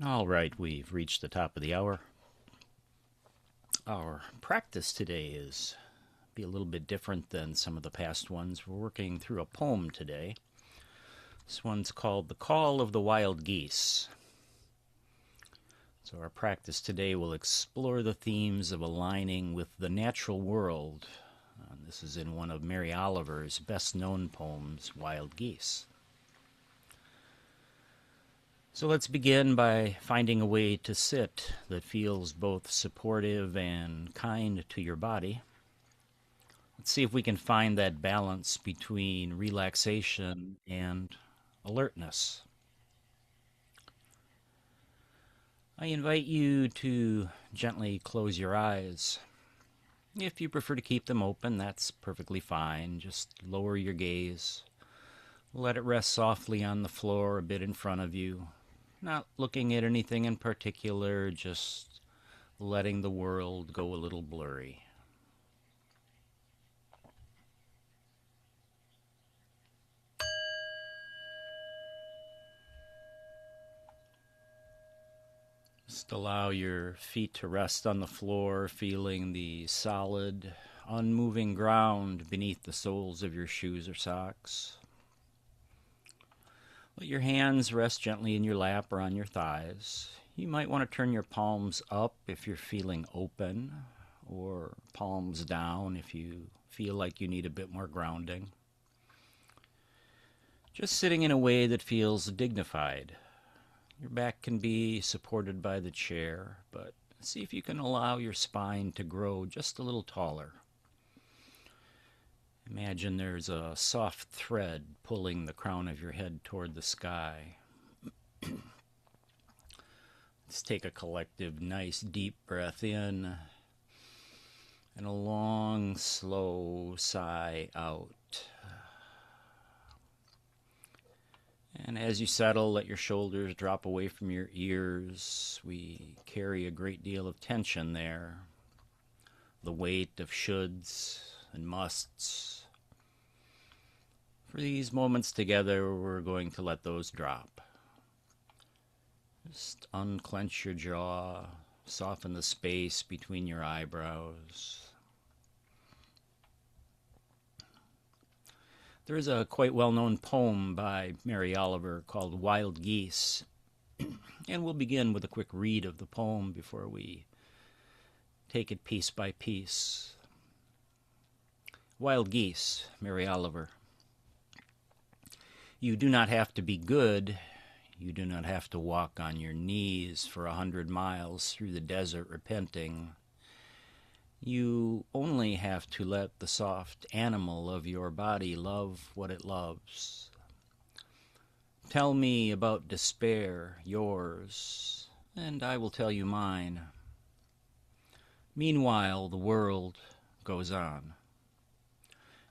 All right, we've reached the top of the hour. Our practice today is be a little bit different than some of the past ones. We're working through a poem today. This one's called The Call of the Wild Geese. So our practice today will explore the themes of aligning with the natural world. This is in one of Mary Oliver's best-known poems, Wild Geese. So let's begin by finding a way to sit that feels both supportive and kind to your body. Let's see if we can find that balance between relaxation and alertness. I invite you to gently close your eyes. If you prefer to keep them open, that's perfectly fine. Just lower your gaze. Let it rest softly on the floor a bit in front of you. Not looking at anything in particular, just letting the world go a little blurry. Just allow your feet to rest on the floor, feeling the solid, unmoving ground beneath the soles of your shoes or socks. Let your hands rest gently in your lap or on your thighs. You might want to turn your palms up if you're feeling open, or palms down if you feel like you need a bit more grounding. Just sitting in a way that feels dignified. Your back can be supported by the chair, but see if you can allow your spine to grow just a little taller. Imagine there's a soft thread pulling the crown of your head toward the sky. Let's take a collective, nice, deep breath in and a long, slow sigh out. And as you settle, let your shoulders drop away from your ears. We carry a great deal of tension there. The weight of shoulds and musts. For these moments together, we're going to let those drop. Just unclench your jaw, soften the space between your eyebrows. There is a quite well-known poem by Mary Oliver called Wild Geese, and we'll begin with a quick read of the poem before we take it piece by piece. Wild Geese, Mary Oliver. You do not have to be good. You do not have to walk on your knees for 100 miles through the desert repenting. You only have to let the soft animal of your body love what it loves. Tell me about despair, yours, and I will tell you mine. Meanwhile, the world goes on.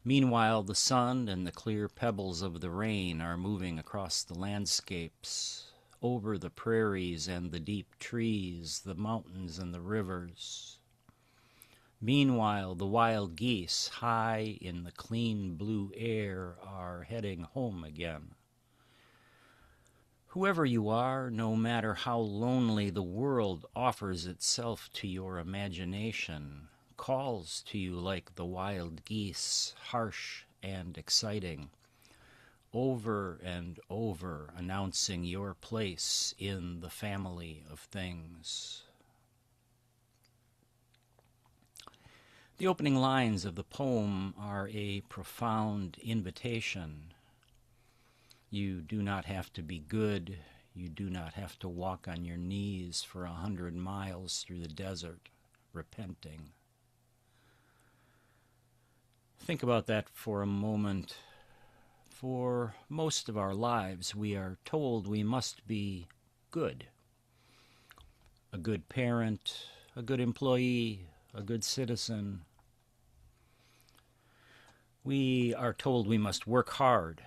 Meanwhile, the sun and the clear pebbles of the rain are moving across the landscapes, over the prairies and the deep trees, the mountains and the rivers. Meanwhile, the wild geese, high in the clean blue air, are heading home again. Whoever you are, no matter how lonely the world offers itself to your imagination, calls to you like the wild geese, harsh and exciting, over and over announcing your place in the family of things. The opening lines of the poem are a profound invitation. You do not have to be good. You do not have to walk on your knees for 100 miles through the desert, repenting. Think about that for a moment. For most of our lives, we are told we must be good. A good parent, a good employee, a good citizen. We are told we must work hard,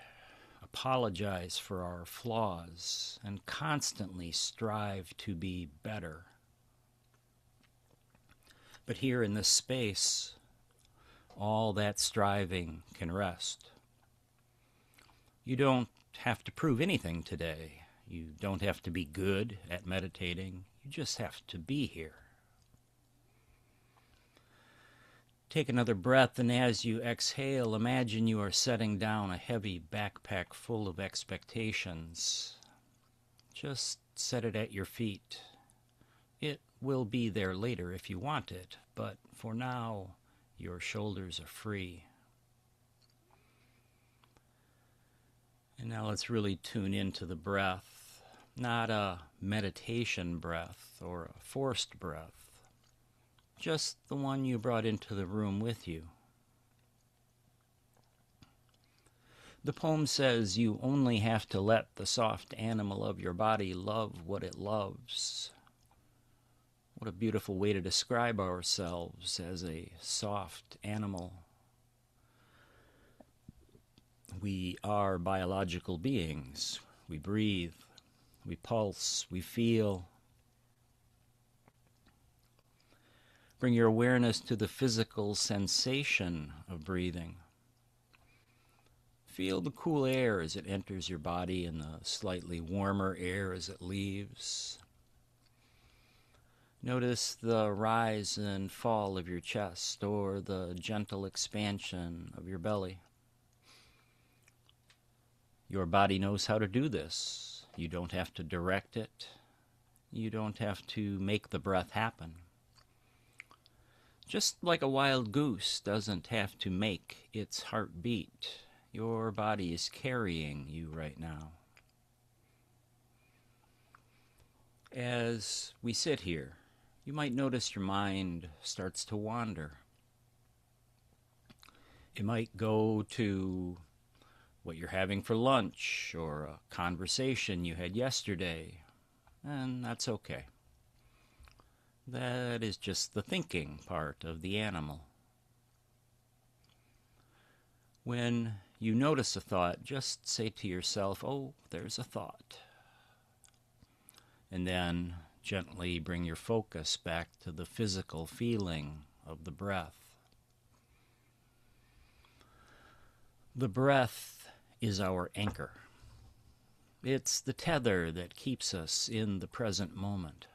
apologize for our flaws, and constantly strive to be better. But here in this space, all that striving can rest. You don't have to prove anything today. You don't have to be good at meditating. You just have to be here. Take another breath, and as you exhale, imagine you are setting down a heavy backpack full of expectations. Just set it at your feet. It will be there later if you want it, but for now, your shoulders are free. And now let's really tune into the breath, not a meditation breath or a forced breath, just the one you brought into the room with you. The poem says you only have to let the soft animal of your body love what it loves. What a beautiful way to describe ourselves as a soft animal. We are biological beings. We breathe, we pulse, we feel. Bring your awareness to the physical sensation of breathing. Feel the cool air as it enters your body and the slightly warmer air as it leaves. Notice the rise and fall of your chest or the gentle expansion of your belly. Your body knows how to do this. You don't have to direct it. You don't have to make the breath happen. Just like a wild goose doesn't have to make its heart beat, your body is carrying you right now. As we sit here, you might notice your mind starts to wander. It might go to what you're having for lunch or a conversation you had yesterday, and that's okay. That is just the thinking part of the animal. When you notice a thought, just say to yourself, "Oh, there's a thought." And then gently bring your focus back to the physical feeling of the breath. The breath is our anchor. It's the tether that keeps us in the present moment.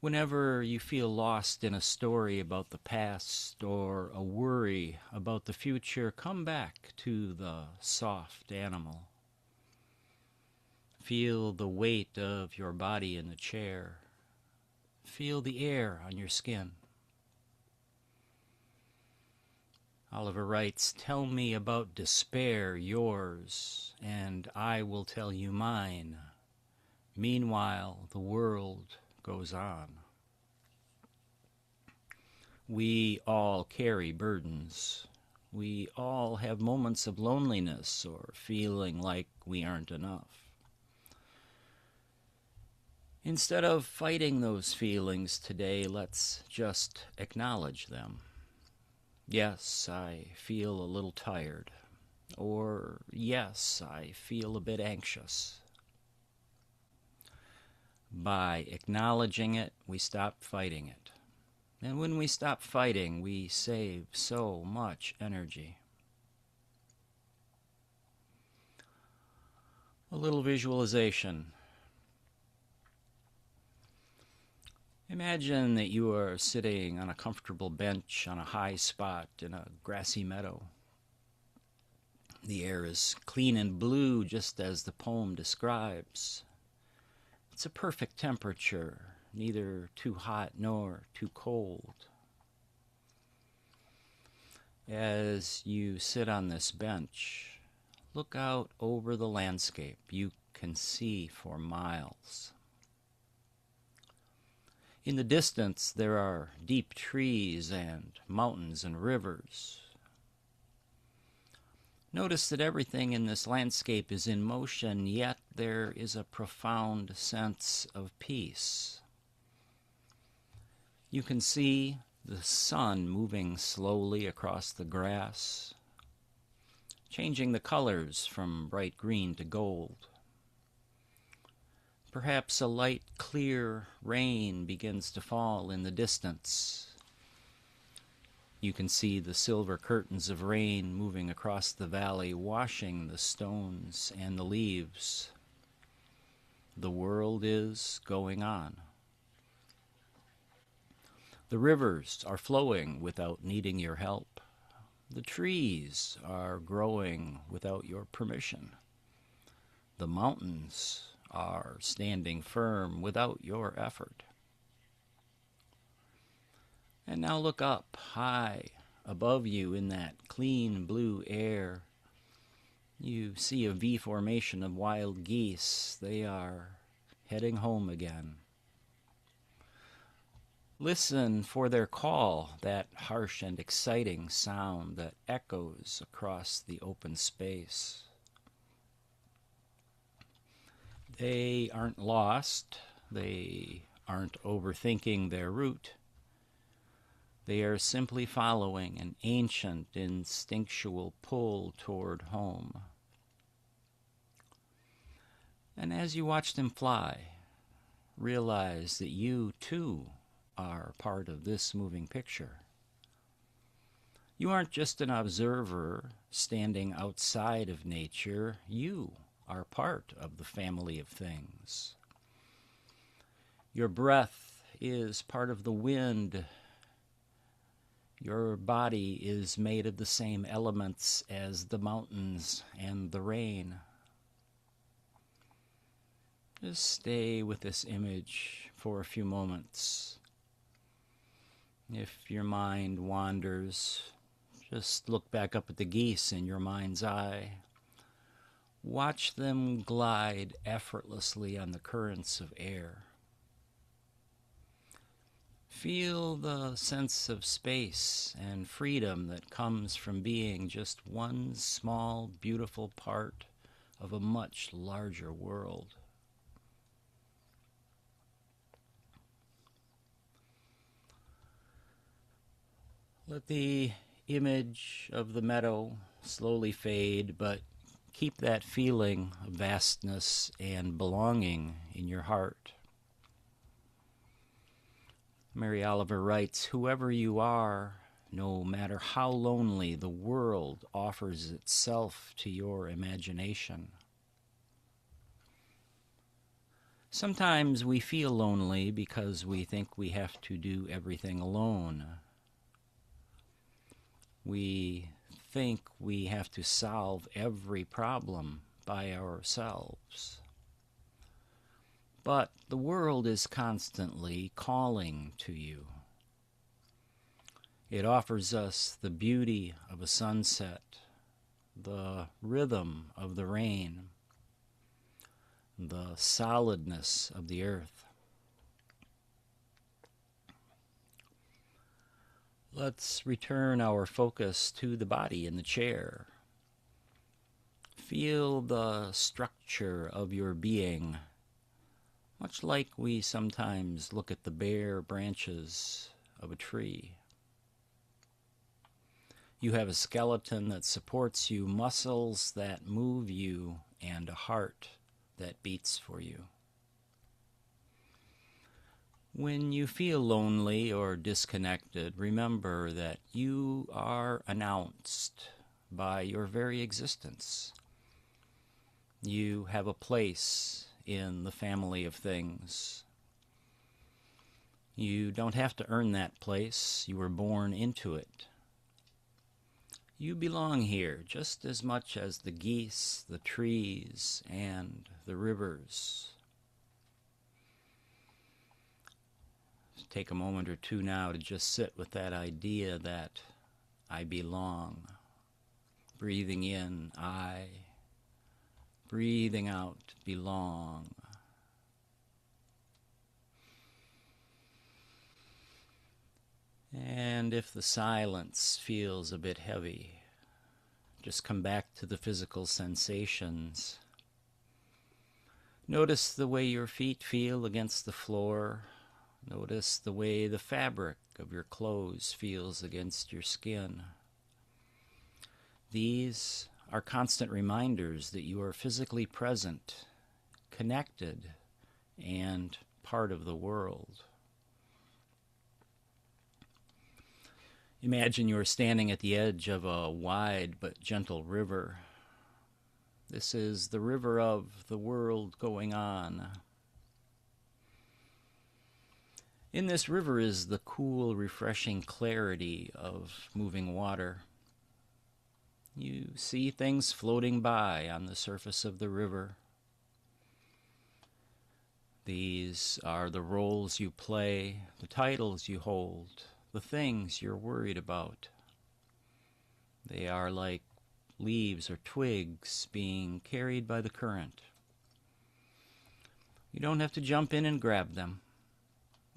Whenever you feel lost in a story about the past or a worry about the future, come back to the soft animal. Feel the weight of your body in the chair. Feel the air on your skin. Oliver writes, "Tell me about despair, yours, and I will tell you mine. Meanwhile, the world goes on." We all carry burdens. We all have moments of loneliness or feeling like we aren't enough. Instead of fighting those feelings today, let's just acknowledge them. Yes, I feel a little tired. Or, yes, I feel a bit anxious. By acknowledging it, we stop fighting it. And when we stop fighting, we save so much energy. A little visualization. Imagine that you are sitting on a comfortable bench on a high spot in a grassy meadow. The air is clean and blue, just as the poem describes. It's a perfect temperature, neither too hot nor too cold. As you sit on this bench, look out over the landscape. You can see for miles. In the distance, there are deep trees and mountains and rivers. Notice that everything in this landscape is in motion, yet there is a profound sense of peace. You can see the sun moving slowly across the grass, changing the colors from bright green to gold. Perhaps a light, clear rain begins to fall in the distance. You can see the silver curtains of rain moving across the valley, washing the stones and the leaves. The world is going on. The rivers are flowing without needing your help. The trees are growing without your permission. The mountains are standing firm without your effort. And now look up, high above you in that clean blue air. You see a V formation of wild geese. They are heading home again. Listen for their call, that harsh and exciting sound that echoes across the open space. They aren't lost. They aren't overthinking their route. They are simply following an ancient, instinctual pull toward home. And as you watch them fly, realize that you, too, are part of this moving picture. You aren't just an observer standing outside of nature. You are part of the family of things. Your breath is part of the wind. Your body is made of the same elements as the mountains and the rain. Just stay with this image for a few moments. If your mind wanders, just look back up at the geese in your mind's eye. Watch them glide effortlessly on the currents of air. Feel the sense of space and freedom that comes from being just one small, beautiful part of a much larger world. Let the image of the meadow slowly fade, but keep that feeling of vastness and belonging in your heart. Mary Oliver writes, "Whoever you are, no matter how lonely, the world offers itself to your imagination." Sometimes we feel lonely because we think we have to do everything alone. We think we have to solve every problem by ourselves. But the world is constantly calling to you. It offers us the beauty of a sunset, the rhythm of the rain, the solidness of the earth. Let's return our focus to the body in the chair. Feel the structure of your being, much like we sometimes look at the bare branches of a tree. You have a skeleton that supports you, muscles that move you, and a heart that beats for you. When you feel lonely or disconnected, remember that you are announced by your very existence. You have a place in the family of things. You don't have to earn that place. You were born into it. You belong here just as much as the geese, the trees, and the rivers. Take a moment or two now to just sit with that idea that I belong. Breathing in, I. Breathing out, belong. And if the silence feels a bit heavy, just come back to the physical sensations. Notice the way your feet feel against the floor. Notice the way the fabric of your clothes feels against your skin. These are constant reminders that you are physically present, connected, and part of the world. Imagine you're standing at the edge of a wide but gentle river. This is the river of the world going on. In this river is the cool, refreshing clarity of moving water. You see things floating by on the surface of the river. These are the roles you play, the titles you hold, the things you're worried about. They are like leaves or twigs being carried by the current. You don't have to jump in and grab them.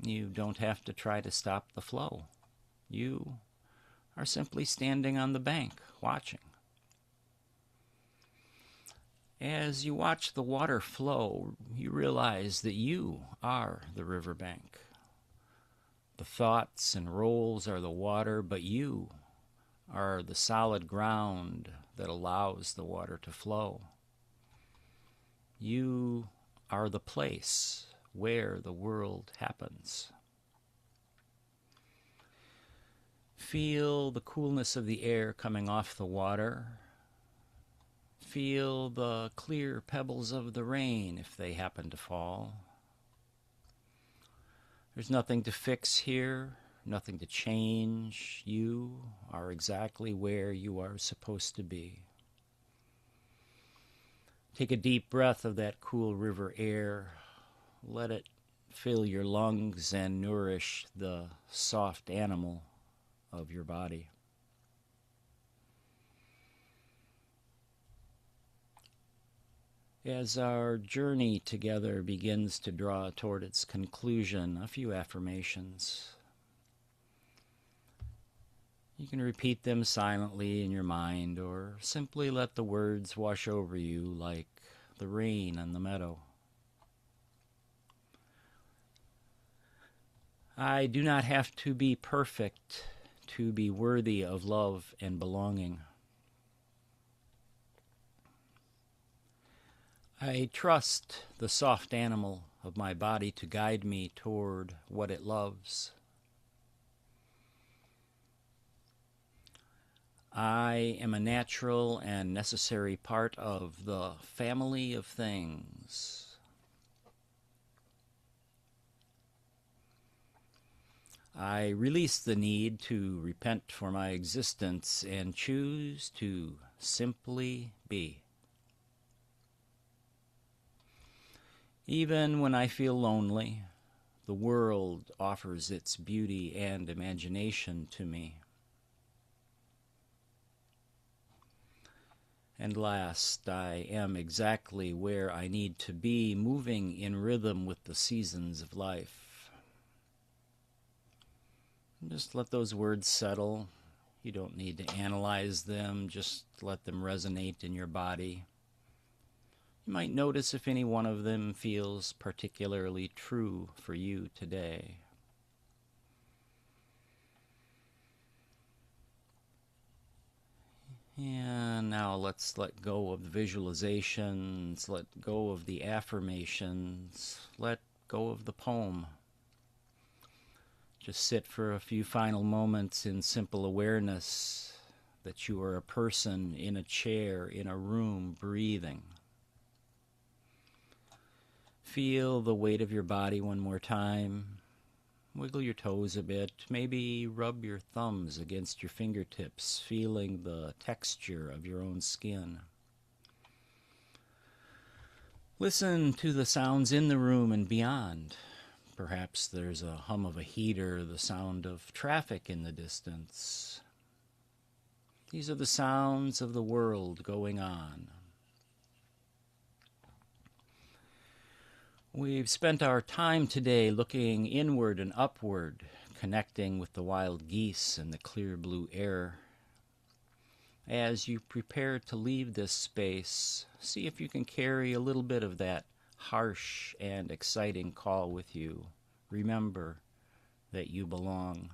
You don't have to try to stop the flow. You are simply standing on the bank, watching. As you watch the water flow, you realize that you are the riverbank. The thoughts and roles are the water, but you are the solid ground that allows the water to flow. You are the place where the world happens. Feel the coolness of the air coming off the water. Feel the clear pebbles of the rain if they happen to fall. There's nothing to fix here, nothing to change. You are exactly where you are supposed to be. Take a deep breath of that cool river air. Let it fill your lungs and nourish the soft animal of your body. As our journey together begins to draw toward its conclusion, a few affirmations. You can repeat them silently in your mind or simply let the words wash over you like the rain on the meadow. I do not have to be perfect to be worthy of love and belonging. I trust the soft animal of my body to guide me toward what it loves. I am a natural and necessary part of the family of things. I release the need to repent for my existence and choose to simply be. Even when I feel lonely, the world offers its beauty and imagination to me. And last, I am exactly where I need to be, moving in rhythm with the seasons of life. Just let those words settle. You don't need to analyze them, just let them resonate in your body. You might notice if any one of them feels particularly true for you today. And now let's let go of the visualizations, let go of the affirmations, let go of the poem. Just sit for a few final moments in simple awareness that you are a person in a chair, in a room, breathing. Feel the weight of your body one more time. Wiggle your toes a bit. Maybe rub your thumbs against your fingertips, feeling the texture of your own skin. Listen to the sounds in the room and beyond. Perhaps there's a hum of a heater, the sound of traffic in the distance. These are the sounds of the world going on. We've spent our time today looking inward and upward, connecting with the wild geese and the clear blue air. As you prepare to leave this space, see if you can carry a little bit of that harsh and exciting call with you. Remember that you belong.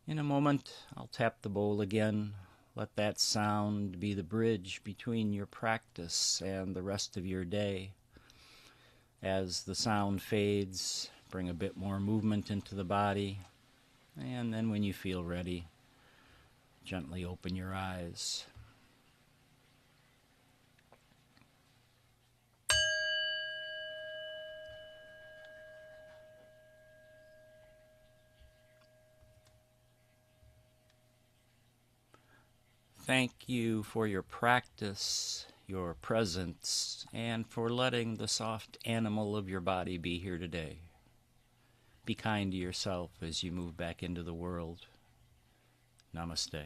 In a moment, I'll tap the bowl again. Let that sound be the bridge between your practice and the rest of your day. As the sound fades, bring a bit more movement into the body. And then when you feel ready, gently open your eyes. Thank you for your practice, your presence, and for letting the soft animal of your body be here today. Be kind to yourself as you move back into the world. Namaste.